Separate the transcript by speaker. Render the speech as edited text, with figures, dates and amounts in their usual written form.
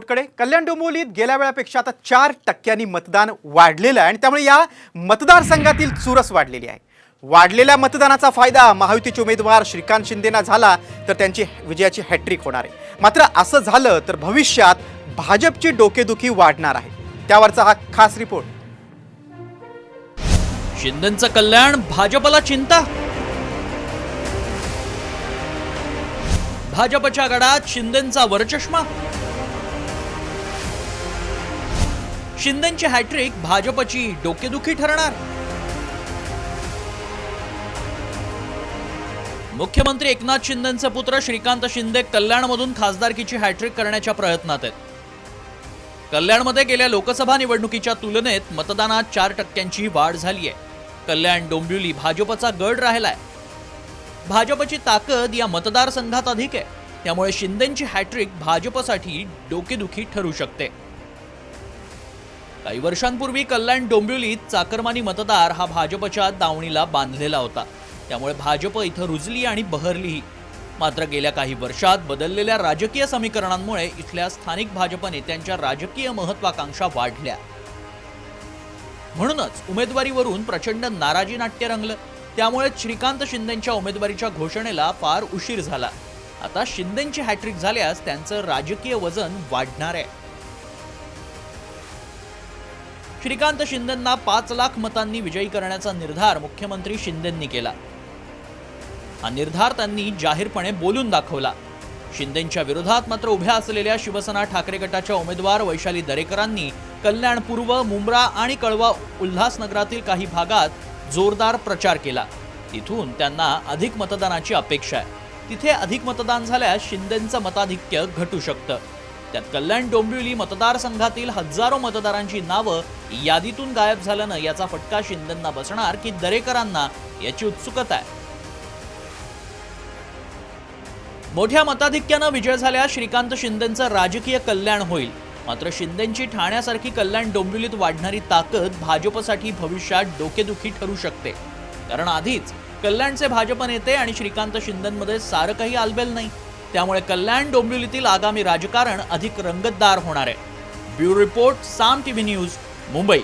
Speaker 1: रिपोर्टकडे। कल्याण डोंबिवलीत गेल्या वेळेपेक्षा आता 4% मतदान वाढलेलं आहे आणि त्यामुळे या मतदारसंघातील चुरस वाढलेली आहे। वाढलेल्या मतदानाचा फायदा महायुतीचे उमेदवार श्रीकांत शिंदेना झाला तर त्यांची विजयाची हॅट्रिक होणार आहे। मात्र असं झालं तर भविष्यात भाजपची डोकेदुखी वाढणार आहे। त्यावरचा हा खास रिपोर्ट।
Speaker 2: शिंदेंचं कल्याण भाजपला चिंता। भाजपच्या गडात शिंदेंचा वरचष्मा। शिंदेंची हॅट्रिक भाजपची डोकेदुखी ठरणार। मुख्यमंत्री एकनाथ शिंदेंचे पुत्र श्रीकांत शिंदे कल्याणमधून खासदारकीची हॅट्रिक करण्याच्या प्रयत्नात आहेत। कल्याणमध्ये गेल्या लोकसभा निवडणुकीच्या तुलनेत मतदानात 4%ची वाढ झाली आहे। कल्याण डोंबिवली भाजपचा गड राहिलाय। भाजपची ताकद या मतदारसंघात अधिक आहे, त्यामुळे शिंदेंची हॅट्रिक भाजपसाठी डोकेदुखी ठरू शकते। काही वर्षांपूर्वी कल्याण डोंबिवलीत चाकरमानी मतदार हा भाजपच्या दावणीला बांधलेला होता, त्यामुळे भाजप इथं रुजली आणि बहरलीही। मात्र गेल्या काही वर्षात बदललेल्या राजकीय समीकरणांमुळे इथल्या स्थानिक भाजप नेत्यांच्या राजकीय महत्वाकांक्षा वाढल्या। म्हणूनच उमेदवारीवरून प्रचंड नाराजी नाट्य रंगलं। त्यामुळे श्रीकांत शिंदेंच्या उमेदवारीच्या घोषणेला फार उशीर झाला। आता शिंदेंची हॅट्रिक झाल्यास त्यांचं राजकीय वजन वाढणार आहे। श्रीकांत शिंदेंना 5 लाख मतांनी विजयी करण्याचा निर्धार मुख्यमंत्री शिंदेंनी केला। हा निर्धार त्यांनी जाहीरपणे बोलून दाखवला। शिंदेंच्या विरोधात मात्र उभ्या असलेल्या शिवसेना ठाकरे गटाच्या उमेदवार वैशाली दरेकरांनी कल्याण पूर्व, मुंब्रा आणि कळवा उल्हासनगरातील काही भागात जोरदार प्रचार केला। तिथून त्यांना अधिक मतदानाची अपेक्षा आहे। तिथे अधिक मतदान झाल्यास शिंदेंचं मताधिक्य घटू शकतं। त्यात कल्याण डोंबिवली मतदारसंघातील हजारो मतदारांची नावं यादीतून गायब झाल्यानं याचा फटका शिंदेंना बसणार की दरेकरांना, याची उत्सुकता आहे। मोठ्या मताधिक्यानं विजय झाल्यास श्रीकांत शिंदेंचं राजकीय कल्याण होईल। मात्र शिंदेंची ठाण्यासारखी कल्याण डोंबिवलीत वाढणारी ताकद भाजपसाठी भविष्यात डोकेदुखी ठरू शकते। कारण आधीच कल्याणचे भाजप नेते आणि श्रीकांत शिंदेंमध्ये सारं काही आलबेल नाही, त्यामुळे कल्याण डोंबिवलीतील आगामी राजकारण अधिक रंगतदार होणार आहे। ब्युरो रिपोर्ट, साम टीव्ही न्यूज, मुंबई।